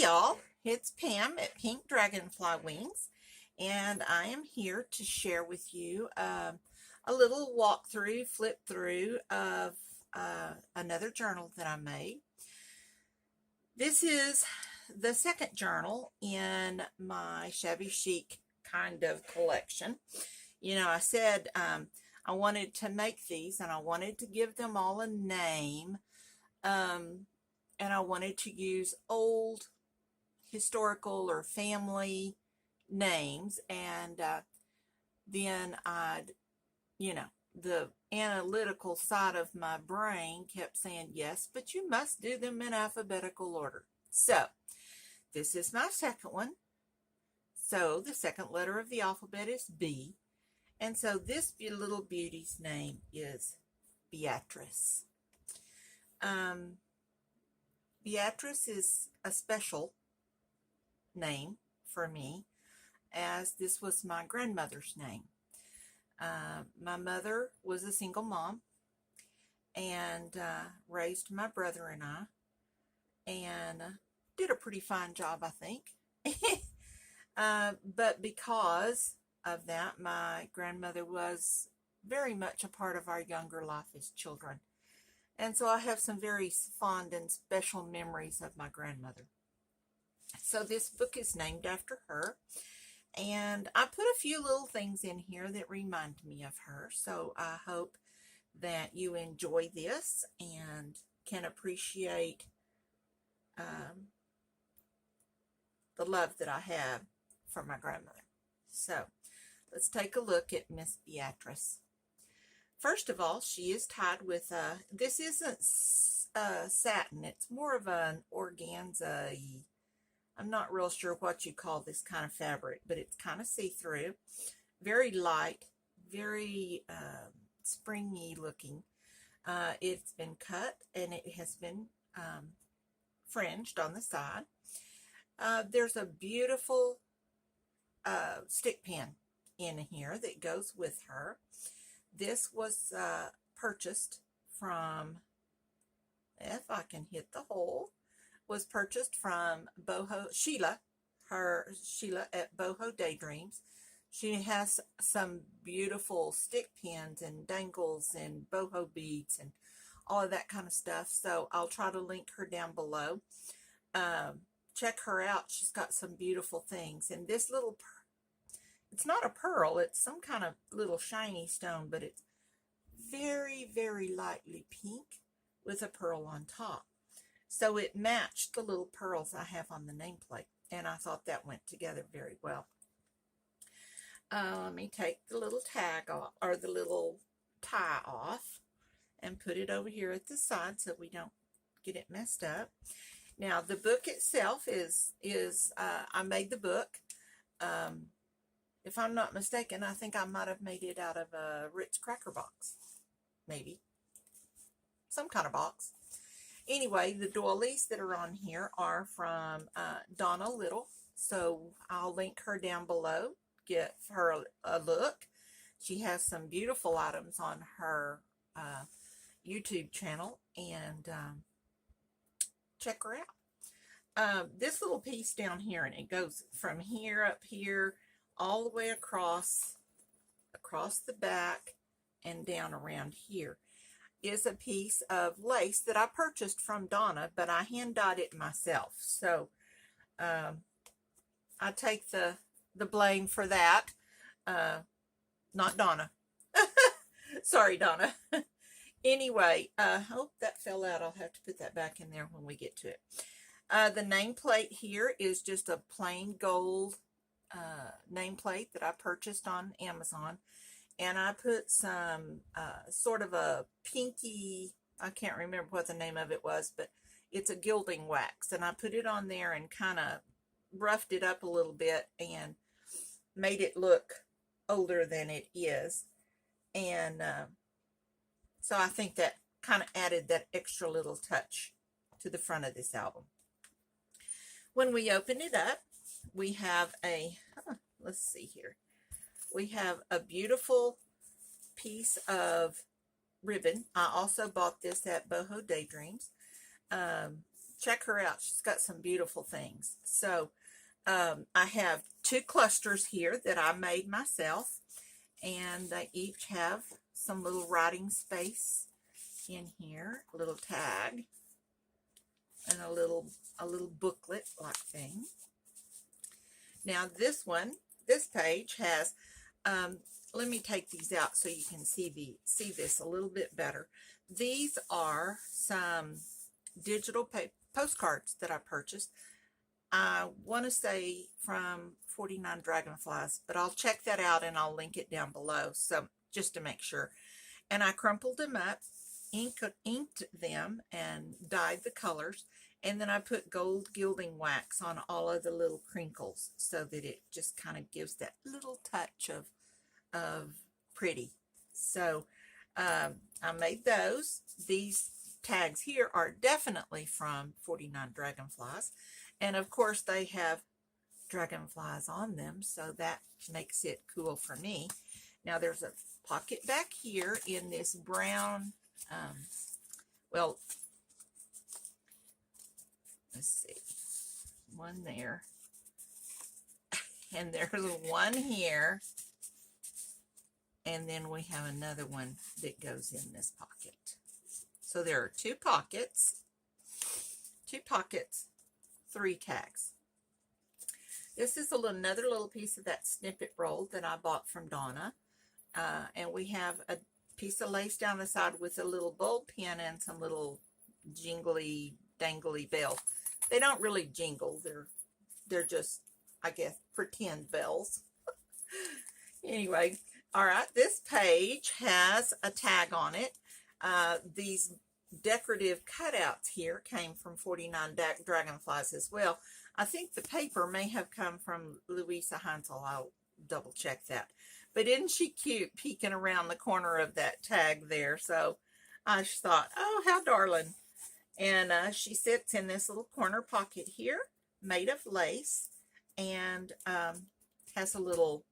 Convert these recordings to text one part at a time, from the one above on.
y'all, it's Pam at Pink Dragonfly Wings, and I am here to share with you a little walkthrough, flip through of another journal that I made. This is the second journal in my shabby chic kind of collection. You know, I said I wanted to make these and I wanted to give them all a name, and I wanted to use old historical or family names, and then the analytical side of my brain kept saying, yes, but you must do them in alphabetical order. So this is my second one. So the second letter of the alphabet is B, and so this little beauty's name is Beatrice. Beatrice is a special name for me, as this was my grandmother's name. My mother was a single mom and raised my brother and I, and did a pretty fine job, I think. But because of that, my grandmother was very much a part of our younger life as children. And so I have some very fond and special memories of my grandmother. So this book is named after her. And I put a few little things in here that remind me of her. So I hope that you enjoy this and can appreciate the love that I have for my grandmother. So let's take a look at Miss Beatrice. First of all, she is tied with, this isn't satin, it's more of an organza-y. I'm not real sure what you call this kind of fabric, but it's kind of see-through, very light, very springy looking. It's been cut and it has been fringed on the side. There's a beautiful stick pin in here that goes with her. This was purchased from, if I can hit the hole, was purchased from Sheila at Boho Daydreams. She has some beautiful stick pins and dangles and boho beads and all of that kind of stuff. So I'll try to link her down below. Check her out. She's got some beautiful things. And this little, it's not a pearl, it's some kind of little shiny stone, but it's very, very lightly pink with a pearl on top. So it matched the little pearls I have on the nameplate, and I thought that went together very well. Let me take the little tag off, or the little tie off, and put it over here at the side so we don't get it messed up. Now the book itself is I made the book. If I'm not mistaken, I think I might have made it out of a Ritz cracker box. Maybe. Some kind of box. Anyway, the doilies that are on here are from Donna Little. So I'll link her down below. Get her a look. She has some beautiful items on her YouTube channel. And check her out. This little piece down here, and it goes from here up here all the way across the back and down around here, is a piece of lace that I purchased from Donna, but I hand dyed it myself. So I take the blame for that. Not Donna. Sorry, Donna. Anyway, oh, that fell out. I'll have to put that back in there when we get to it. The nameplate here is just a plain gold nameplate that I purchased on Amazon, and I put some sort of a pinky, I can't remember what the name of it was, but it's a gilding wax, and I put it on there and kind of roughed it up a little bit and made it look older than it is. And so I think that kind of added that extra little touch to the front of this album. When we open it up, we have a, let's see here, we have a beautiful piece of ribbon. I also bought this at Boho Daydreams. check her out. She's got some beautiful things. So I have 2 clusters here that I made myself, and they each have some little writing space in here, a little tag, and a little booklet like thing. Now this page has, let me take these out so you can see this a little bit better. These are some digital postcards that I purchased. I want to say from 49 Dragonflies, but I'll check that out and I'll link it down below, so just to make sure. And I crumpled them up, inked them, and dyed the colors, and then I put gold gilding wax on all of the little crinkles so that it just kind of gives that little touch of pretty. So I made those. These tags here are definitely from 49 Dragonflies, and of course they have dragonflies on them, so that makes it cool for me. Now there's a pocket back here in this brown, well, let's see, one there, and there's one here, and then we have another one that goes in this pocket. So there are 2 pockets, 3 tags. This is another little piece of that snippet roll that I bought from Donna. And we have a piece of lace down the side with a little bulb pin and some little jingly, dangly bells. They don't really jingle. They're just, I guess, pretend bells. Anyway, all right, this page has a tag on it. These decorative cutouts here came from 49 Dragonflies as well. I think the paper may have come from Luise Heinzl. I'll double check that. But isn't she cute peeking around the corner of that tag there? So I just thought, oh, how darling. And she sits in this little corner pocket here, made of lace, and has a little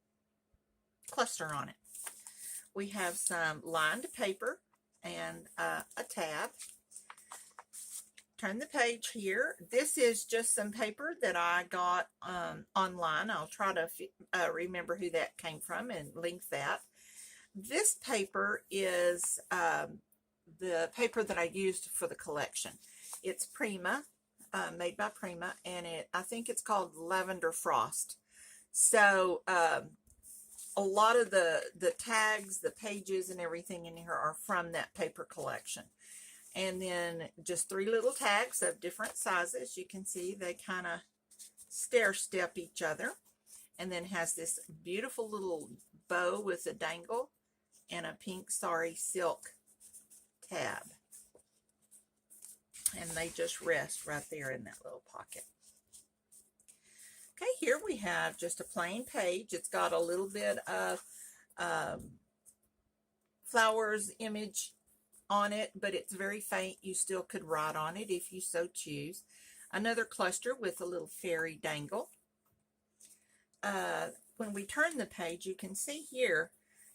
cluster on it. We have some lined paper and a tab. Turn the page here. This is just some paper that I got online. I'll try to remember who that came from and link that. This paper is the paper that I used for the collection. It's Prima, made by Prima, and I think it's called Lavender Frost. So a lot of the tags, the pages, and everything in here are from that paper collection. And then just 3 little tags of different sizes. You can see they kind of stair-step each other. And then has this beautiful little bow with a dangle and a pink sari silk tab. And they just rest right there in that little pocket. Okay, here we have just a plain page. It's got a little bit of flowers image on it, but it's very faint. You still could write on it if you so choose. Another cluster with a little fairy dangle. When we turn the page, you can see here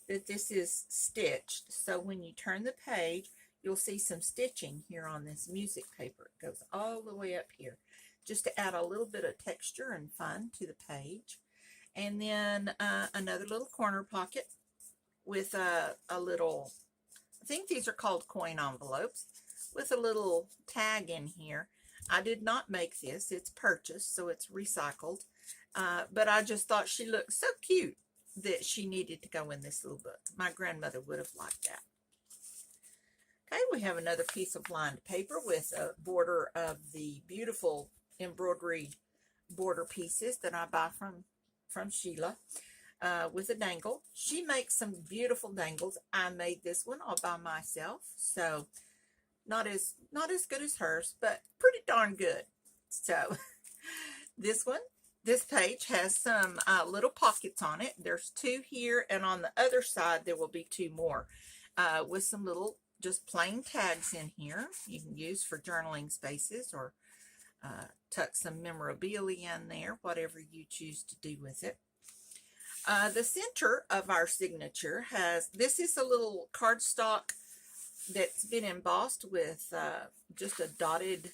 that this is stitched. So when you turn the page, you'll see some stitching here on this music paper. It goes all the way up here, just to add a little bit of texture and fun to the page. And then another little corner pocket with a little, I think these are called coin envelopes, with a little tag in here. I did not make this. It's purchased, so it's recycled. But I just thought she looked so cute that she needed to go in this little book. My grandmother would have liked that. Okay, we have another piece of lined paper with a border of the beautiful embroidery border pieces that I buy from Sheila, with a dangle. She makes some beautiful dangles. I made this one all by myself, so not as good as hers, but pretty darn good. So this page has some little pockets on it. There's 2 here, and on the other side there will be 2 more with some little just plain tags in here. You can use for journaling spaces or tuck some memorabilia in there, whatever you choose to do with it. The center of our signature this is a little cardstock that's been embossed with just a dotted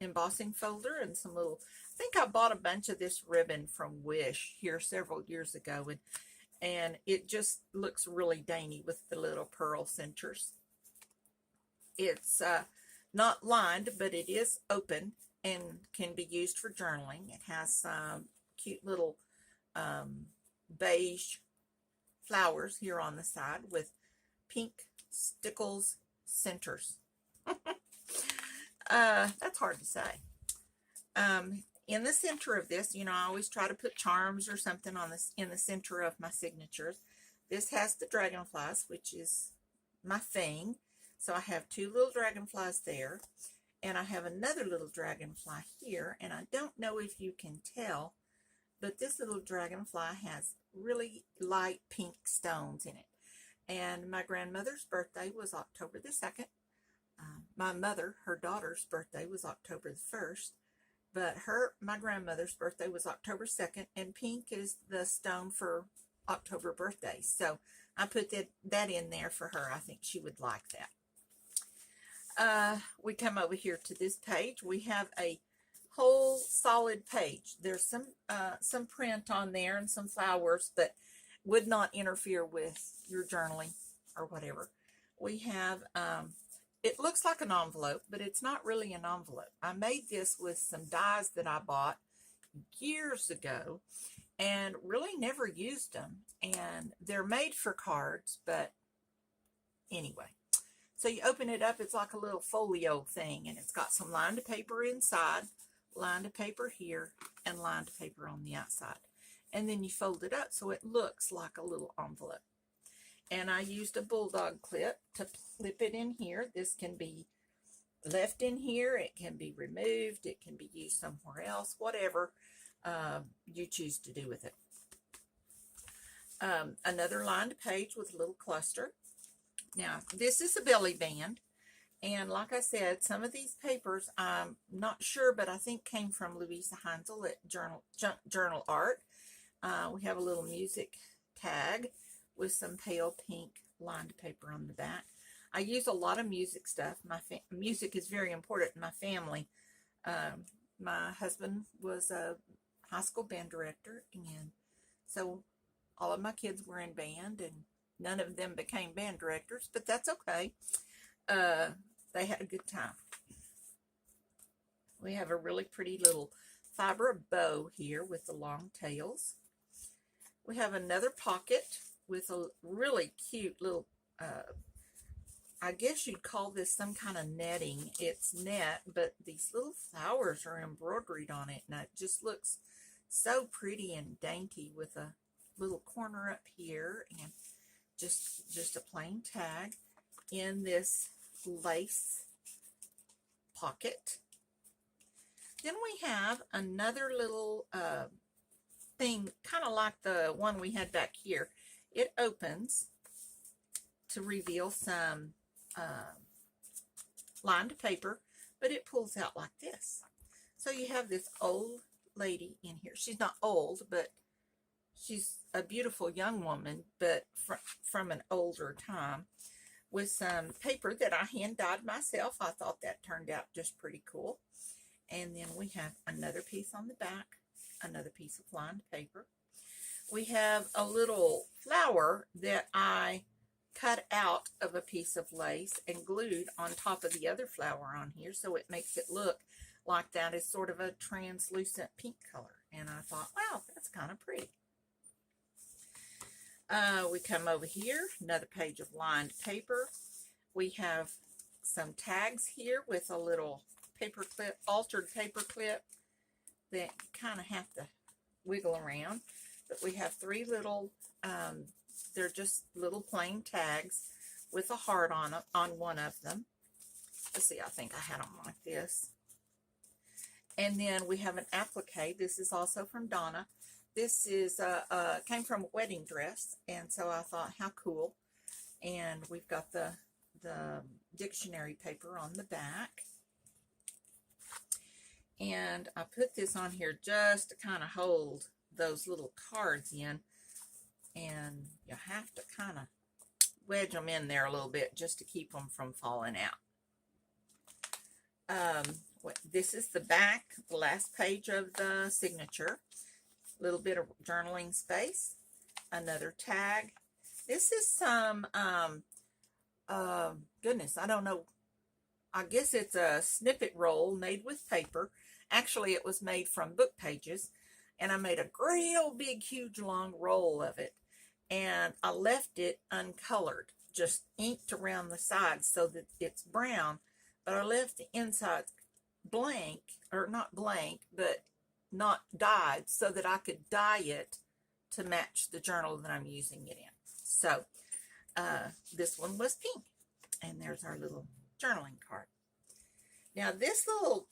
embossing folder and some little, I think I bought a bunch of this ribbon from Wish here several years ago, and it just looks really dainty with the little pearl centers. It's not lined, but it is open and can be used for journaling. It has some cute little beige flowers here on the side with pink stickles centers. That's hard to say. In the center of this, you know, I always try to put charms or something on this in the center of my signatures. This has the dragonflies, which is my thing. So I have two little dragonflies there, and I have another little dragonfly here, and I don't know if you can tell, but this little dragonfly has really light pink stones in it. And my grandmother's birthday was October the 2nd. My mother, her daughter's birthday was October the 1st, but my grandmother's birthday was October 2nd, and pink is the stone for October birthdays. So I put that in there for her. I think she would like that. We come over here to this page. We have a whole solid page. There's some print on there and some flowers, but would not interfere with your journaling or whatever. We have, it looks like an envelope, but it's not really an envelope. I made this with some dies that I bought years ago and really never used them. And they're made for cards, but anyway. So you open it up, it's like a little folio thing, and it's got some lined paper inside, lined paper here, and lined paper on the outside. And then you fold it up so it looks like a little envelope. And I used a bulldog clip to clip it in here. This can be left in here, it can be removed, it can be used somewhere else, whatever you choose to do with it. Another lined page with a little cluster. Now, this is a belly band, and like I said, some of these papers, I'm not sure, but I think came from Luise Heinzl at Journal Art. We have a little music tag with some pale pink lined paper on the back. I use a lot of music stuff. Music is very important in my family. My husband was a high school band director, and so all of my kids were in band, and none of them became band directors, but that's okay. They had a good time. We have a really pretty little fiber bow here with the long tails. We have another pocket with a really cute little, I guess you'd call this some kind of netting. It's net, but these little flowers are embroidered on it, and it just looks so pretty and dainty with a little corner up here, and just a plain tag in this lace pocket. Then we have another little thing, kind of like the one we had back here. It opens to reveal some lined paper, but it pulls out like this. So you have this old lady in here. She's not old, but she's a beautiful young woman, but from an older time, with some paper that I hand dyed myself. I thought that turned out just pretty cool. And then we have another piece on the back, another piece of lined paper. We have a little flower that I cut out of a piece of lace and glued on top of the other flower on here, so it makes it look like that is sort of a translucent pink color. And I thought, wow, that's kind of pretty. We come over here, another page of lined paper. We have some tags here with a little paper clip, altered paper clip that you kind of have to wiggle around. But we have three little, they're just little plain tags with a heart on one of them. Let's see, I think I had them like this. And then we have an applique. This is also from Donna. This is came from a wedding dress, and so I thought, how cool. And we've got the dictionary paper on the back. And I put this on here just to kind of hold those little cards in, and you have to kind of wedge them in there a little bit just to keep them from falling out. This is the back, the last page of the signature. A little bit of journaling space. Another tag. This is some, goodness, I don't know. I guess it's a snippet roll made with paper. Actually, it was made from book pages. And I made a great old big, huge, long roll of it. And I left it uncolored, just inked around the sides so that it's brown. But I left the inside blank, or not blank, but not dyed, so that I could dye it to match the journal that I'm using it in. So this one was pink. And there's our little journaling card. Now this little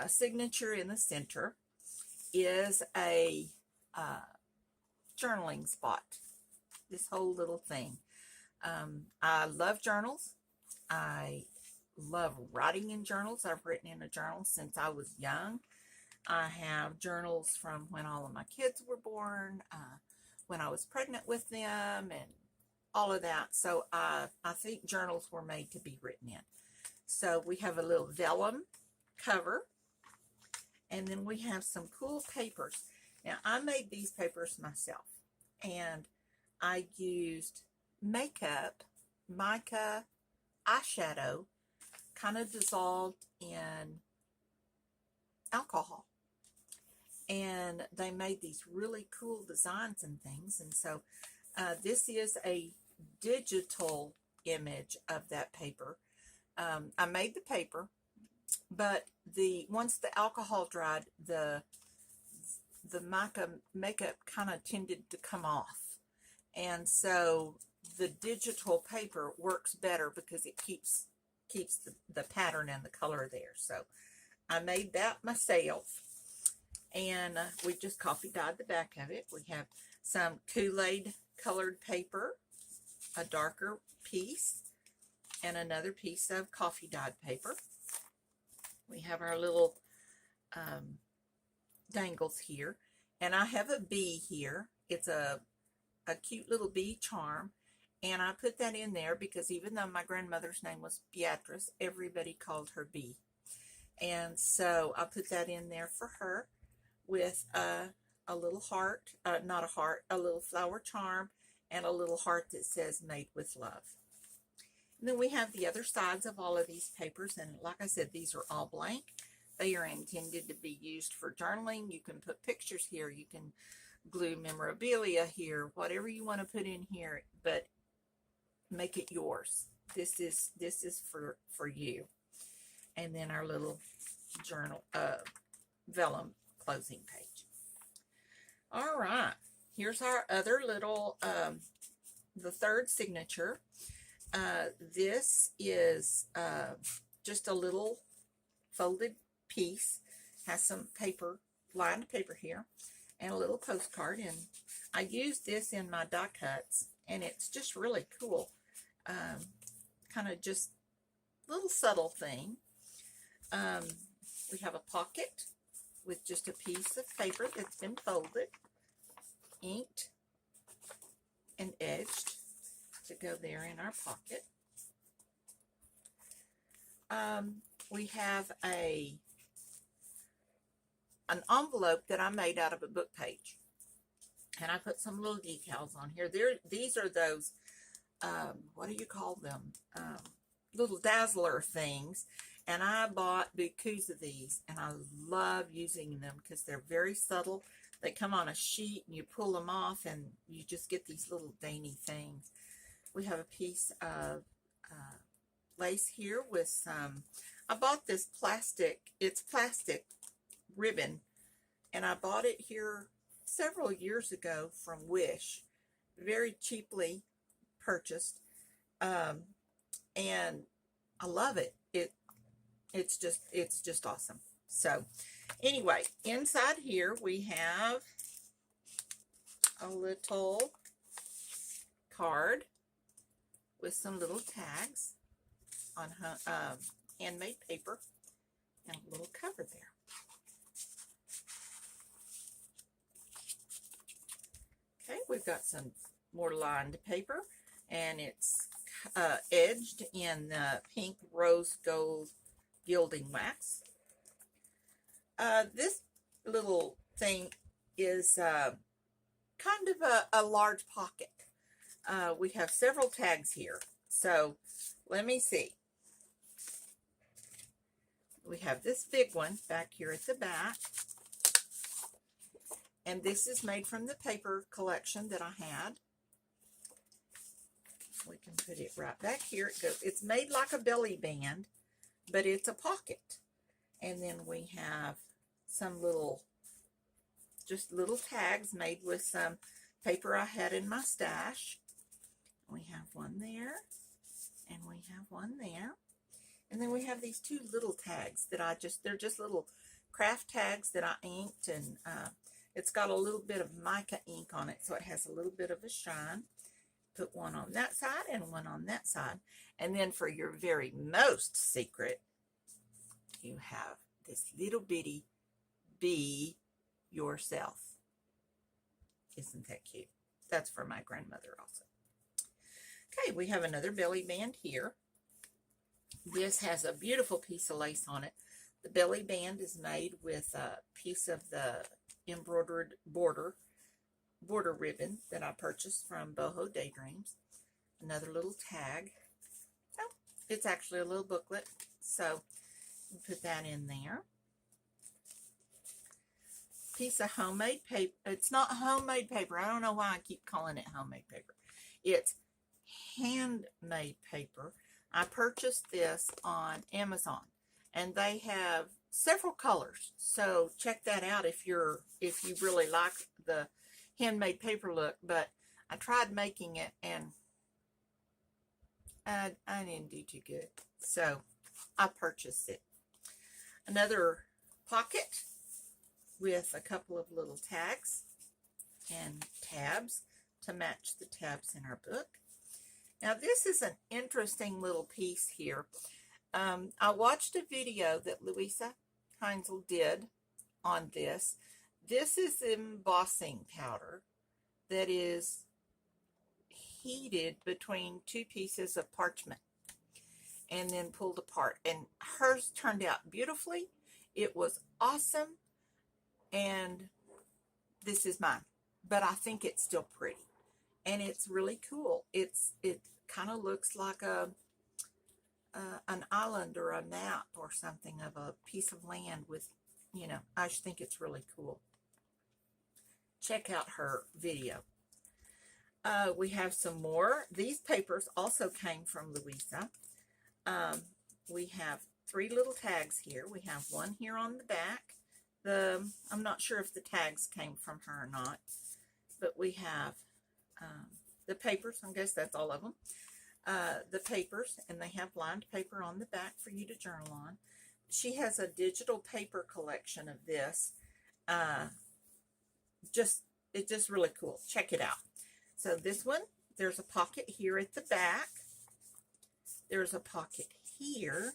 signature in the center is a journaling spot. This whole little thing. I love journals. I love writing in journals. I've written in a journal since I was young. I have journals from when all of my kids were born, when I was pregnant with them, and all of that. So I think journals were made to be written in. So we have a little vellum cover, and then we have some cool papers. Now I made these papers myself, and I used makeup, mica, eyeshadow, kind of dissolved in alcohol. And they made these really cool designs and things. And so this is a digital image of that paper. I made the paper, but once the alcohol dried, the mica makeup kind of tended to come off. And so the digital paper works better because it keeps the pattern and the color there. So I made that myself. And we just coffee dyed the back of it. We have some Kool-Aid colored paper, a darker piece, and another piece of coffee dyed paper. We have our little dangles here. And I have a bee here. It's a cute little bee charm. And I put that in there because even though my grandmother's name was Beatrice, everybody called her Bee. And so I put that in there for her with a little heart, not a heart, a little flower charm, and a little heart that says made with love. And then we have the other sides of all of these papers. And like I said, these are all blank. They are intended to be used for journaling. You can put pictures here. You can glue memorabilia here, whatever you want to put in here, but make it yours. This is for you. And then our little journal vellum closing page. All right, here's our other little the third signature. This is just a little folded piece, has some paper, lined paper here, and a little postcard. And I used this in my die cuts, and it's just really cool. Kind of just little subtle thing. We have a pocket with just a piece of paper that's been folded, inked, and edged to go there in our pocket. We have an envelope that I made out of a book page, and I put some little decals on here. These are those, what do you call them? Little dazzler things. And I bought bukus of these, and I love using them because they're very subtle. They come on a sheet, and you pull them off, and you just get these little dainty things. We have a piece of lace here with some, I bought this plastic, it's plastic ribbon, and I bought it here several years ago from Wish, very cheaply purchased, and I love it. It's just awesome. So anyway, inside here we have a little card with some little tags on handmade paper and a little cover there. Okay, we've got some more lined paper, and it's edged in pink rose gold gilding wax. This little thing is kind of a large pocket. We have several tags here. So let me see. We have this big one back here at the back. And this is made from the paper collection that I had. We can put it right back here. It goes. It's made like a belly band, but it's a pocket. And then we have some little, just little tags made with some paper I had in my stash. We have one there, and we have one there. And then we have these two little tags that they're just little craft tags that I inked, and it's got a little bit of mica ink on it, so it has a little bit of a shine. Put one on that side and one on that side. And then for your very most secret, you have this little bitty Be Yourself. Isn't that cute? That's for my grandmother also. Okay, we have another belly band here. This has a beautiful piece of lace on it. The belly band is made with a piece of the embroidered border ribbon that I purchased from Boho Daydreams. Another little tag. Oh, it's actually a little booklet, so put that in there. Piece of homemade paper. It's not homemade paper. I don't know why I keep calling it homemade paper. It's handmade paper. I purchased this on Amazon, and they have several colors. So check that out if you really like the handmade paper look. But I tried making it, and I didn't do too good, so I purchased it. Another pocket with a couple of little tags and tabs to match the tabs in our book. Now this is an interesting little piece here. I watched a video that Luise Heinzl did on this. This is embossing powder that is heated between two pieces of parchment and then pulled apart. And hers turned out beautifully. It was awesome. And this is mine. But I think it's still pretty. And it's really cool. It kind of looks like an island or a map or something of a piece of land with, you know, I just think it's really cool. Check out her video. We have some more. These papers also came from Luise. We have 3 little tags here. We have one here on the back. I'm not sure if the tags came from her or not, but we have the papers. I guess that's all of them. The papers, and they have lined paper on the back for you to journal on. She has a digital paper collection of this. It's just really cool. Check it out. So this one, there's a pocket here at the back. There's a pocket here.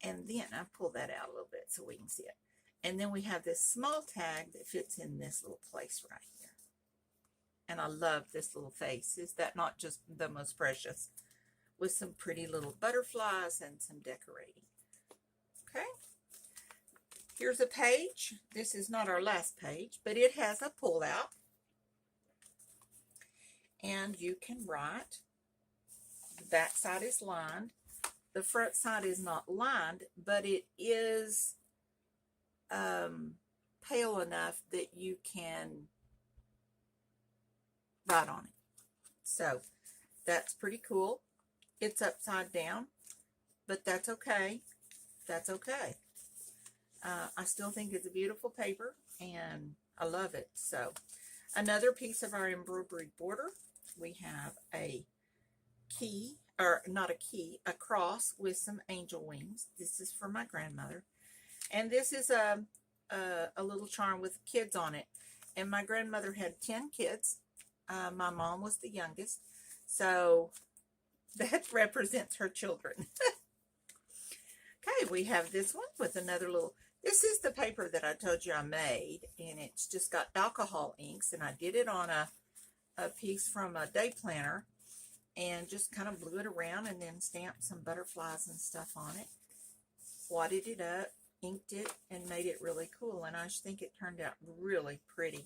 And then I pull that out a little bit so we can see it. And then we have this small tag that fits in this little place right here. And I love this little face. Is that not just the most precious? With some pretty little butterflies and some decorating. Okay. Here's a page. This is not our last page, but it has a pull out. And you can write. The back side is lined. The front side is not lined, but it is pale enough that you can write on it. So that's pretty cool. It's upside down, but that's okay. That's okay. I still think it's a beautiful paper, and I love it. So another piece of our embroidery border, we have a key, or not a key, a cross with some angel wings. This is for my grandmother. And this is a little charm with kids on it. And my grandmother had 10 kids. My mom was the youngest. So that represents her children. Okay, we have this one with another little, this is the paper that I told you I made. And it's just got alcohol inks. And I did it on a piece from a day planner. And just kind of blew it around and then stamped some butterflies and stuff on it. Wadded it up. inked it and made it really cool, and I just think it turned out really pretty.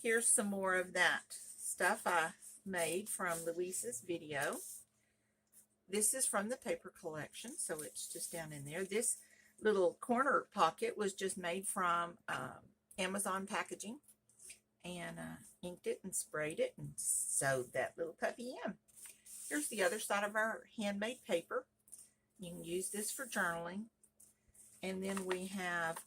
Here's some more of that stuff I made from Luise's video. This is from the paper collection, so it's just down in there. This little corner pocket was just made from Amazon packaging, and inked it and sprayed it and sewed that little puppy in. Here's the other side of our handmade paper. You can use this for journaling. And then we have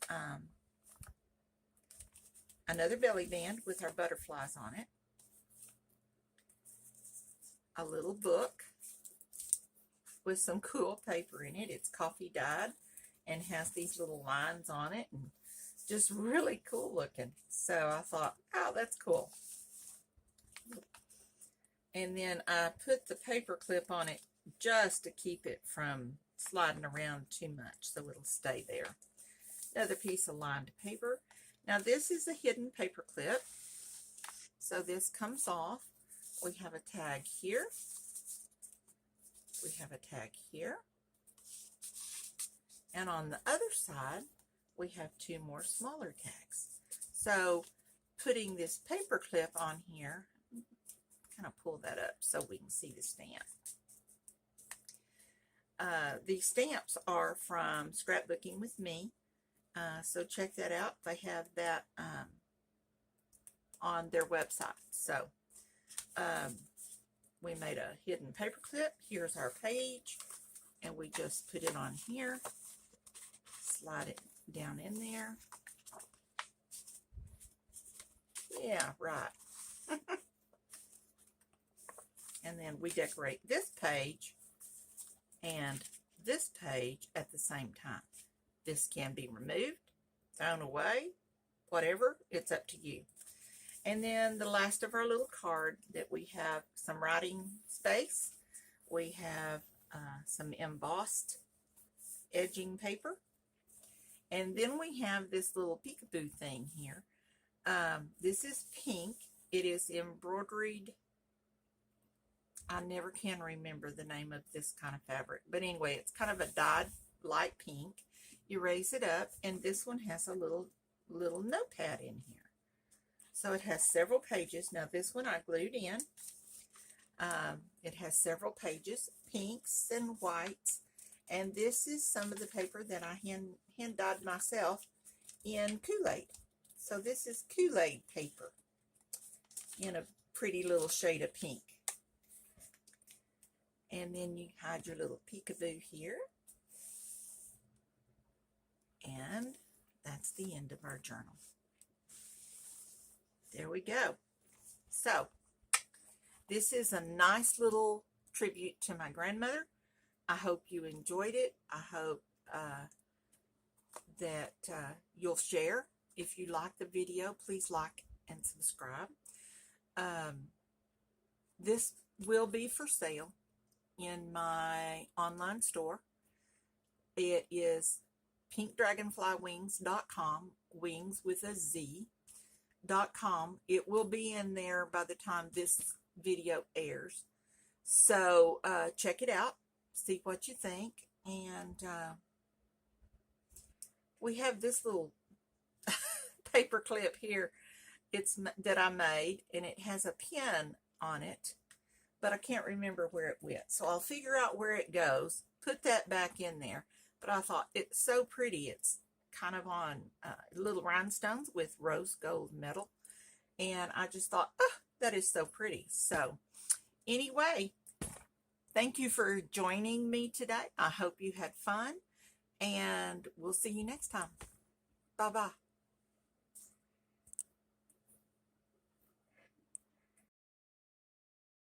another belly band with our butterflies on it. A little book with some cool paper in it. It's coffee dyed and has these little lines on it and just really cool looking. So I thought, oh, that's cool. And then I put the paper clip on it just to keep it from sliding around too much, so it'll stay there. Another piece of lined paper. Now this is a hidden paper clip, so this comes off. We have a tag here. We have a tag here. And on the other side, we have two more smaller tags. So putting this paper clip on here, kind of pull that up so we can see the stamp. These stamps are from Scrapbooking with Me, so check that out. They have that on their website. So we made a hidden paper clip. Here's our page, and we just put it on here, slide it down in there. Yeah, right. And then we decorate this page and this page at the same time. This can be removed, thrown away, whatever, it's up to you. And then the last of our little card that we have some writing space. We have some embossed edging paper. And then we have this little peekaboo thing here. This is pink. It is embroidered. I never can remember the name of this kind of fabric. But anyway, it's kind of a dyed light pink. You raise it up, and this one has a little notepad in here. So it has several pages. Now this one I glued in. It has several pages, pinks and whites. And this is some of the paper that I hand dyed myself in Kool-Aid. So this is Kool-Aid paper in a pretty little shade of pink. And then you hide your little peekaboo here. And that's the end of our journal. There we go. So this is a nice little tribute to my grandmother. I hope you enjoyed it. I hope that you'll share. If you like the video, please like and subscribe. This will be for sale in my online store. It is pinkdragonflywings.com, wings with a Z.com. It will be in there by the time this video airs. So check it out, see what you think. And we have this little paper clip here. It's that I made, and it has a pin on it, but I can't remember where it went. So I'll figure out where it goes, put that back in there. But I thought it's so pretty. It's kind of on little rhinestones with rose gold metal. And I just thought, oh, that is so pretty. So anyway, thank you for joining me today. I hope you had fun, and we'll see you next time. Bye-bye.